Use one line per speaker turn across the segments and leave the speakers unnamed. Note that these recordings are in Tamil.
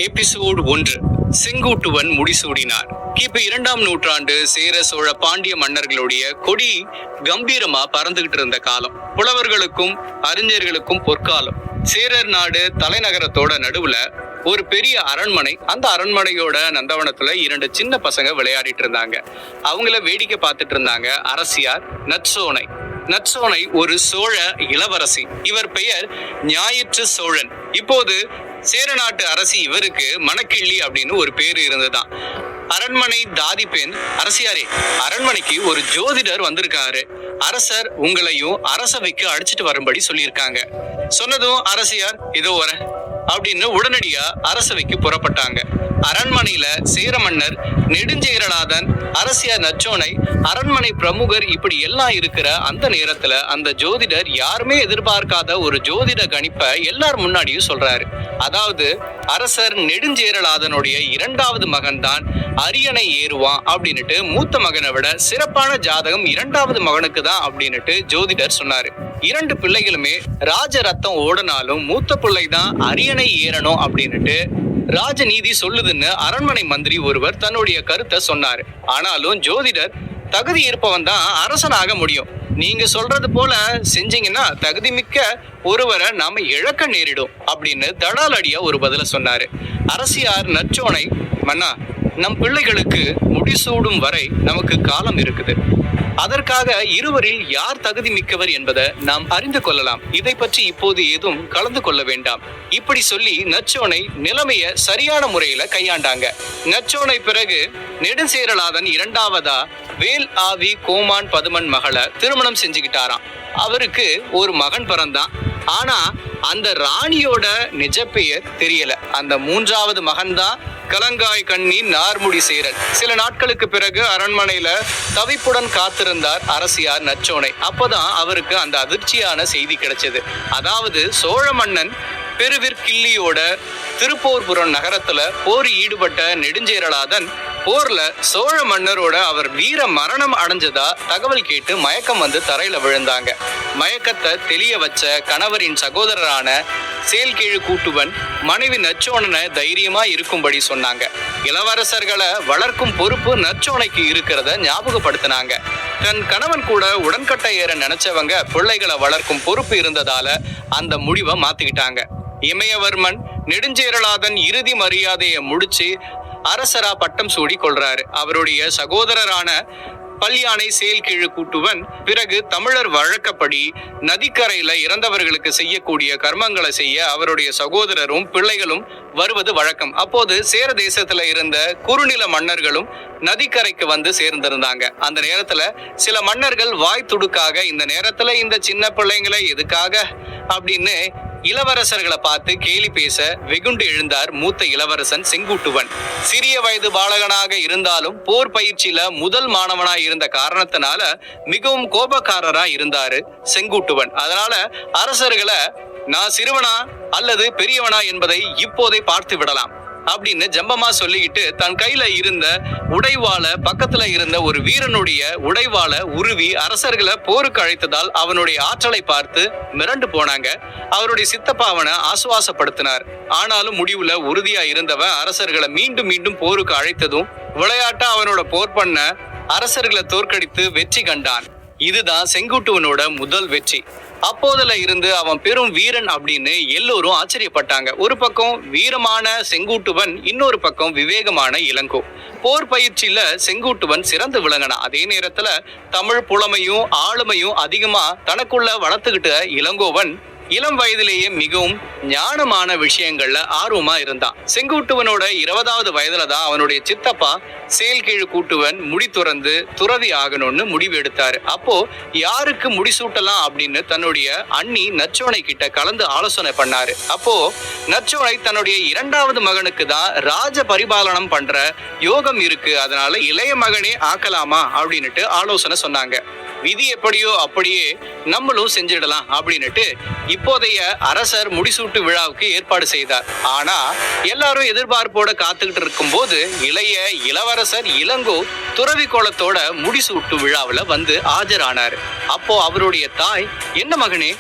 எபிசோட் 1. செங்குட்டுவன் முடிசூடினார். கிபி 2ஆம் நூற்றாண்டு சேர சோழ பாண்டிய மன்னர்களுடைய கொடி கம்பீரமா பறந்துகிட்டு இருந்த காலம். புலவர்களுக்கும் அறிஞர்களுக்கும் பொற்காலம். சேரர் நாடு தலைநகரத்தோட நடுவுல ஒரு பெரிய அரண்மனை. அந்த அரண்மனையோட நந்தவனத்துல 2 சின்ன பசங்க விளையாடிட்டு இருந்தாங்க. அவங்கள வேடிக்கை பார்த்துட்டு இருந்தாங்க அரசியார் நற்சோனை. நற்சோனை ஒரு சோழ இளவரசி. இவர் பெயர் ஞாயிற்று சோழன். இப்போது சேர நாட்டு அரசி இவருக்கு மணக்கிள்ளி அப்படின்னு ஒரு பேரு இருந்ததுதான். அரண்மனை தாதி பெண், அரசியாரே, அரண்மனைக்கு ஒரு ஜோதிடர் வந்திருக்காரு. அரசர் உங்களையும் அரசவைக்கு அழைச்சிட்டு வரும்படி சொல்லியிருக்காங்க. சொன்னதும் அரசியார் இதோ வர அப்படின்னு உடனடியா அரசவைக்கு புறப்பட்டாங்க. அரண்மனையில சேர மன்னர் நெடுஞ்சேரலாதன், அரசியார் நற்சோனை, அரண்மனை பிரமுகர் இப்படி எல்லாம் இருக்கிற அந்த நேரத்துல அந்த ஜோதிடர் யாருமே எதிர்பார்க்காத ஒரு ஜோதிட கணிப்பை எல்லார் முன்னாடியும் சொல்றாரு. அதாவது அரசர் நெடுஞ்சேரலாதனுடைய 2வது மகன் தான் அரியணை ஏறுவான் அப்படின்னுட்டு, மூத்த மகனை விட சிறப்பான ஜாதகம் 2வது மகனுக்கு தான் அப்படின்னுட்டு ஜோதிடர் சொன்னாரு. 2 பிள்ளைகளுமே ராஜ ரத்தம் ஓடனாலும் மூத்த பிள்ளை தான் அரியணை ஏறணும் அப்படின்னுட்டு ராஜநீதி சொல்லுதுன்னு அரண்மனை மந்திரி ஒருவர் தன்னுடைய கருத்தை சொன்னாரு. ஆனாலும் ஜோதிடர் தகுதி இருப்பவன் தான் அரசனாக முடியும், நீங்க சொல்றது போல செஞ்சீங்கன்னா தகுதி மிக்க ஒருவரை நாம இழக்க நேரிடும் அப்படின்னு தடாலடியா ஒரு பதில சொன்னாரு. அரசியார் நற்சோனை, மன்னா, நம் பிள்ளைகளுக்கு முடிசூடும் வரை நமக்கு காலம் இருக்குது. அதற்காக இருவரில் யார் தகுதி மிக்கவர் என்பதை நாம் அறிந்து கொள்ளலாம். இதை பற்றி இப்போது ஏதும் கலந்து கொள்ள வேண்டாம். இப்படி சொல்லி நற்சோனை நிலைமைய சரியான முறையில கையாண்டாங்க. நற்சோனை பிறகு நெடுஞ்சேரலாதன் 2வதா வேல் ஆவி கோமான் பதுமன் மகளை திருமணம் செஞ்சுக்கிட்டாராம். அவருக்கு ஒரு மகன் பிறந்தான். ஆனா அந்த ராணியோட நிஜ பெயர் தெரியல. அந்த 3வது மகன் தான் கலங்காய் கண்ணி நார்முடி சேரன். சில நாட்களுக்கு பிறகு அரண்மனையில தவிப்புடன் காத்திருந்தார் அரசியார் நற்சோனை. அப்பதான் அவருக்கு அந்த அதிர்ச்சியான செய்தி கிடைச்சது. அதாவது சோழ மன்னன் பெருவிற்கிள்ளியோட திருப்போர்புரம் நகரத்துல போர் ஈடுபட்ட நெடுஞ்சேரலாதன் போர்ல சோழ மன்னரோட அவர் வீர மரணம் அடைஞ்சதா தகவல் கேட்டு மயக்கம் வந்து தரையில விழுந்தாங்க. மயக்கத்தை தெளிய வச்ச கணவரின் சகோதரரான சேல்கீழு கூட்டுவன் மனைவி நற்சோழனை தைரியமா இருக்கும்படி சொன்னாங்க. இளவரசர்களை வளர்க்கும் பொறுப்பு நற்சோனைக்கு இருக்கிறத ஞாபகப்படுத்தினாங்க. தன் கணவன் கூட உடன்கட்டை ஏற நினைச்சவங்க பிள்ளைகளை வளர்க்கும் பொறுப்பு இருந்ததால அந்த முடிவை மாத்திக்கிட்டாங்க. இமயவர்மன் நெடுஞ்சேரலாதன் இறுதி மரியாதையை முடிச்சு அரசரா பட்டம் சூடி கொள்றாரு. அவருடைய சகோதரரான பல்யானை சேல்கீழு கூட்டுவன் பிறகு தமிழர் வழக்கப்படி நதிக்கரையில இறந்தவர்களுக்கு செய்யக்கூடிய கர்மங்களை செய்ய அவருடைய சகோதரரும் பிள்ளைகளும் வருவது வழக்கம். அப்போது சேர தேசத்துல இருந்த குறுநில மன்னர்களும் நதிக்கரைக்கு வந்து சேர்ந்திருந்தாங்க. அந்த நேரத்துல சில மன்னர்கள் வாய் துடுக்காக இந்த நேரத்துல இந்த சின்ன பிள்ளைங்களை எதுக்காக அப்படின்னு இளவரசர்களை பார்த்து கேலி பேச வெகுண்டு எழுந்தார் மூத்த இளவரசன் செங்குட்டுவன். சிறிய வயது பாலகனாக இருந்தாலும் போர் பயிற்சியில முதல் மாணவனா இருந்த காரணத்தினால மிகவும் கோபக்காரரா இருந்தாரு செங்குட்டுவன். அதனால அரசர்களை நான் சிறுவனா அல்லது பெரியவனா என்பதை இப்போதே பார்த்து விடலாம் அப்படின்னு ஜம்பமா சொல்லிக்கிட்டு தன் கையில இருந்த உடைவாள பக்கத்துல இருந்த ஒரு வீரனுடைய உடைவாள உருவி அரசர்களை போருக்கு அழைத்ததால் அவனுடைய ஆற்றலை பார்த்து மிரண்டு போனாங்க. அவருடைய சித்தப்பா அவனை ஆசுவாசப்படுத்தினார். ஆனாலும் முடிவுல உறுதியா இருந்தவன் அரசர்களை மீண்டும் மீண்டும் போருக்கு அழைத்ததும் விளையாட்டா அவனோட போர் பண்ண அரசர்களை தோற்கடித்து வெற்றி கண்டான். இதுதான் செங்குட்டுவனோட முதல் வெற்றி. அப்போதுல இருந்து அவன் பெரும் வீரன் அப்படின்னு எல்லோரும் ஆச்சரியப்பட்டாங்க. ஒரு பக்கம் வீரமான செங்குட்டுவன், இன்னொரு பக்கம் விவேகமான இளங்கோ. போர் பயிற்சியில செங்குட்டுவன் சிறந்து விளங்கினா. அதே நேரத்துல தமிழ் புலமையும் ஆளுமையும் அதிகமா தனக்குள்ள வளர்த்துக்கிட்ட இளங்கோவன் இளம் வயதிலேயே மிகவும் ஞானமான விஷயங்கள்ல ஆர்வமா இருந்தான். செங்குட்டுவனோட 20வது வயதுல தான் அவனுடைய சித்தப்பா சேல்கீழு கூட்டுவன் முடி துறந்து துறவி ஆகணும்னு முடிவு எடுத்தாரு. அப்போ யாருக்கு முடிசூட்டலாம் அப்படின்னு தன்னுடைய அண்ணி நற்சோனை கிட்ட கலந்து ஆலோசனை பண்ணாரு. அப்போ நற்சோனை தன்னுடைய 2வது மகனுக்கு தான் ராஜ பரிபாலனம் பண்ற யோகம் இருக்கு, அதனால இளைய மகனே ஆக்கலாமா அப்படின்னுட்டு ஆலோசனை சொன்னாங்க. விதி எப்படியோ அப்படியே நம்மளும் செஞ்சிடலாம் அப்படின்னுட்டு இப்போதைய அரசர் முடிசூட்டு விழாவுக்கு ஏற்பாடு செய்தார். ஆனா எல்லாரும் எதிர்பார்ப்போட காத்துக்கிட்டு இருக்கும் போது இளைய இளவரசர் இளங்கோ துறவி கோலத்தோட முடிசூட்டு விழாவில் வந்து ஆஜரானாரு. அப்போ அவருடைய தாய், என்ன மகனே,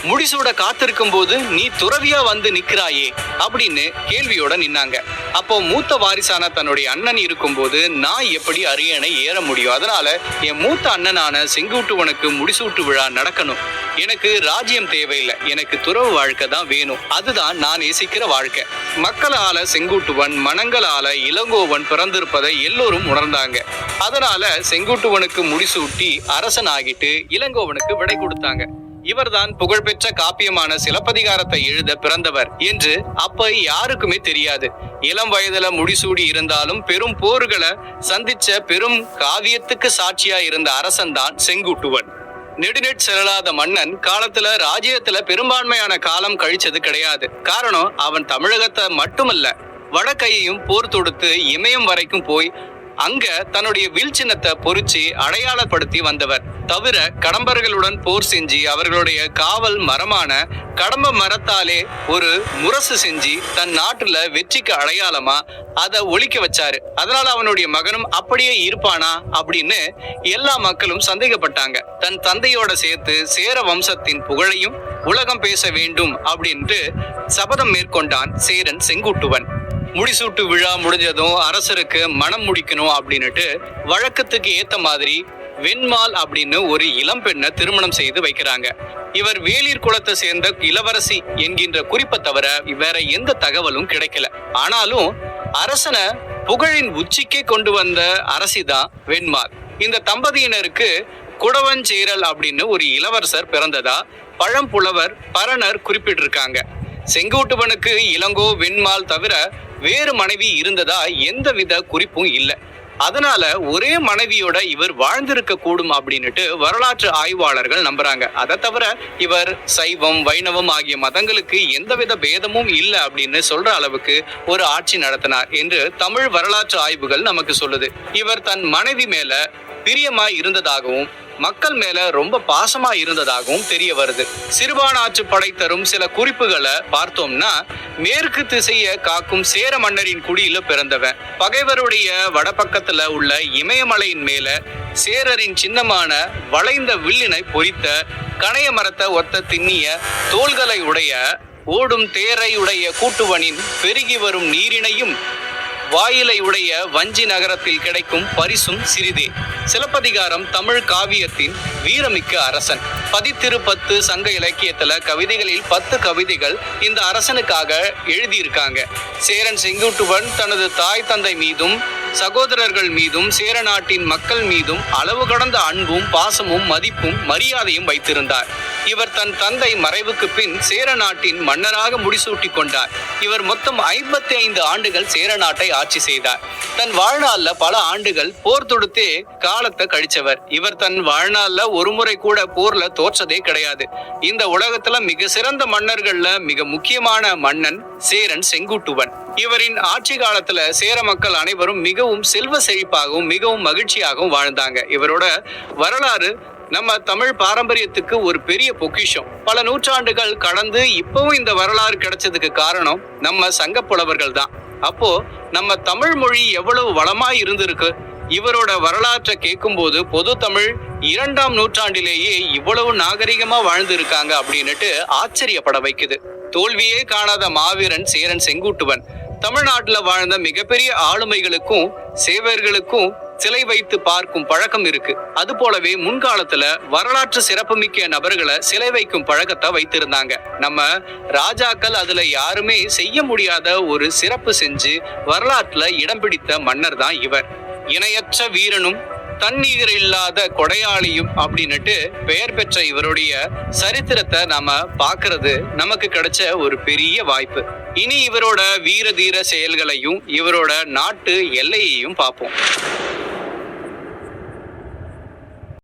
முடிசூட காத்திருக்கும் போது நீ துறவியா வந்து நிக்கிறாயே அப்படின்னு கேள்வியோட நின்னாங்க. அப்போ மூத்த வாரிசான தன்னுடைய அண்ணன் இருக்கும்போது நான் எப்படி அரியணை ஏற முடியும்? அதனால என் மூத்த அண்ணனான செங்குட்டுவனுக்கு முடிசூட்டு விழா நடக்கணும். எனக்கு ராஜ்யம் தேவையில்லை, எனக்கு துறவு வாழ்க்கை தான் வேணும். அதுதான் நான் நேசிக்கிற வாழ்க்கை. மக்களால செங்குட்டுவன், மனங்களால இளங்கோவன் பிறந்திருப்பதை எல்லோரும் உணர்ந்தாங்க. அதனால செங்குட்டுவனுக்கு முடிசூட்டி அரசன் ஆகிட்டு இளங்கோவனுக்கு விடை கொடுத்தாங்க. இவர்தான் புகழ்பெற்ற காப்பியமான சிலப்பதிகாரத்தை எழுத பிறந்தவர் என்று அப்ப யாருக்குமே தெரியாது. இளம் வயதுல முடிசூடி இருந்தாலும் பெரும் போர்களை சந்திச்ச பெரும் காவியத்துக்கு சாட்சியா இருந்த அரசன் தான் செங்குட்டுவன். நெடுநெட் செல்லாத மன்னன் காலத்துல ராஜ்யத்துல பெரும்பான்மையான காலம் கழிச்சது கிடையாது. காரணம், அவன் தமிழகத்தை மட்டுமல்ல வடக்கையையும் போர் தொடுத்து இமயம் வரைக்கும் போய் அங்க தன்னுடைய வில் சின்னத்தை பொறிச்சு அடையாளப்படுத்தி வந்தவர். தவிர கடம்பர்களுடன் போர் செஞ்சு அவர்களுடைய காவல் மரமான கடம்ப மரத்தாலே ஒரு முரசு செஞ்சு தன் நாட்டுல வெற்றிக்கு அடையாளமா அதை ஒழிக்க வச்சாரு. அதனால அவனுடைய மகனும் அப்படியே இருப்பானா அப்படின்னு எல்லா மக்களும் சந்தேகப்பட்டாங்க. தன் தந்தையோட சேர்த்து சேர வம்சத்தின் புகழையும் உலகம் பேச வேண்டும் அப்படின்ட்டு சபதம் மேற்கொண்டான் சேரன் செங்குட்டுவன். முடிசூட்டு விழா முடிஞ்சதும் அரசருக்கு மனம் முடிக்கணும் அப்படின்னுட்டு வழக்கத்துக்கு ஏத்த மாதிரி வெண்மால் அப்படின்னு ஒரு இளம் பெண்ணை திருமணம் செய்து வைக்கிறாங்க. இவர் வேளிர் குலத்தை சேர்ந்த இளவரசி என்கின்ற குறிப்பை தவிர வேற எந்த தகவலும் கிடைக்கல. ஆனாலும் அரசனை புகழின் உச்சிக்கே கொண்டு வந்த அரசிதான் வெண்மால். இந்த தம்பதியினருக்கு குடவஞ்சேரல் அப்படின்னு ஒரு இளவரசர் பிறந்ததா பழம்புலவர் பரணர் குறிப்பிட்டிருக்காங்க. செங்குட்டுவனுக்கு இளங்கோ, வெண்மால் தவிர வேறு மனைவி இருந்ததா எந்தவித குறிப்பும் இல்லை. அதனால ஒரே மனைவியோட இவர் வாழ்ந்திருக்க கூடும் அப்படின்னுட்டு வரலாற்று ஆய்வாளர்கள் நம்புறாங்க. அதை தவிர இவர் சைவம், வைணவம் ஆகிய மதங்களுக்கு எந்தவித பேதமும் இல்லை அப்படின்னு சொல்ற அளவுக்கு ஒரு ஆட்சி நடத்தினார் என்று தமிழ் வரலாற்று ஆய்வுகள் நமக்கு சொல்லுது. இவர் தன் மனைவி மேல பிரியமா இருந்ததாகவும் மக்கள் மேல ரொம்ப பாசமா இருந்ததாகவும் தெரிய வருது. சிறுபானாற்று படை தரும் சில குறிப்புகளை பார்த்தோம்னா, மேற்கு திசையை காக்கும் சேர மன்னரின் குடியில பிறந்தவன். பகைவருடைய வடபக்கத்துல உள்ள இமயமலையின் மேல சேரரின் சின்னமான வளைந்த வில்லினை பொறித்த கணைய மரத்தை ஒத்த திண்ணிய தோள்களை உடைய ஓடும் தேரை உடைய கூட்டுவனின் பெருகி வரும் நீரினையும் வாயிலை உடைய வஞ்சி நகரத்தில் கிடைக்கும் பரிசும் சிறிதே. சிலப்பதிகாரம் தமிழ் காவியத்தின் வீரமிக்க அரசன். 10 சங்க இலக்கியத்துல கவிதைகளில் 10 கவிதைகள் இந்த அரசனுக்காக எழுதியிருக்காங்க. சேரன் செங்குட்டுவன் தனது தாய் தந்தை மீதும் சகோதரர்கள் மீதும் சேர நாட்டின் மக்கள் மீதும் அளவு கடந்த அன்பும் பாசமும் மதிப்பும் மரியாதையும் வைத்திருந்தார். இவர் தன் தந்தை மறைவுக்கு பின் சேர நாட்டின் மன்னராக முடிசூட்டி கொண்டார். இவர் மொத்தம் 55 ஆண்டுகள் சேர நாட்டை ஆட்சி செய்தார். தன் வாழ்நாள்ல பல ஆண்டுகள் போர் தொடுத்தே காலத்தை கழிச்சவர். இவர் தன் வாழ்நாள்ல ஒரு முறை கூட போர்ல தோற்றதே கிடையாது. இந்த உலகத்துல மிக சிறந்த மன்னர்கள்ல மிக முக்கியமான மன்னன் சேரன் செங்குட்டுவன். இவரின் ஆட்சி காலத்துல சேர மக்கள் அனைவரும் மிகவும் செல்வ செழிப்பாகவும் மிகவும் மகிழ்ச்சியாகவும் வாழ்ந்தாங்க. இவரோட வரலாறு நம்ம தமிழ் பாரம்பரியத்துக்கு ஒரு பெரிய பொக்கிஷம். பல நூற்றாண்டுகள் கடந்து இப்பவும் இந்த வரலாறு கிடைச்சதுக்கு காரணம் நம்ம சங்க புலவர்கள் தான். அப்போ நம்ம தமிழ் மொழி எவ்வளவு வளமாய் இருந்திருக்கு. இவரோட வரலாற்றை கேட்கும் போது பொது தமிழ் 2ஆம் நூற்றாண்டிலேயே இவ்வளவு நாகரிகமா வாழ்ந்து இருக்காங்க அப்படின்னுட்டு ஆச்சரியப்பட வைக்குது. தோல்வியே காணாத மாவீரன் சேரன் செங்குட்டுவன். தமிழ்நாட்டுல வாழ்ந்த மிகப்பெரிய ஆளுமைகளுக்கும் சேவர்களுக்கும் சிலை வைத்து பார்க்கும் பழக்கம் இருக்கு. அது போலவே முன்காலத்துல வரலாற்று சிறப்புமிக்க நபர்களை சிலை வைக்கும் பழக்கத்தை வைத்திருந்தாங்க. நம்ம ராஜாக்கள் அதுல யாருமே செய்ய முடியாத ஒரு சிறப்பு செஞ்சு வரலாற்றுல இடம் பிடித்த மன்னர் தான் இவர். இணையற்ற வீரனும் தண்ணீர் இல்லாத கொடையாளியும் அப்படின்னுட்டு பெயர் பெற்ற இவருடைய சரித்திரத்தை நாம பாக்குறது நமக்கு கிடைச்ச ஒரு பெரிய வாய்ப்பு. இனி இவரோட வீர தீர செயல்களையும் இவரோட நாட்டு எல்லையையும் பார்ப்போம்.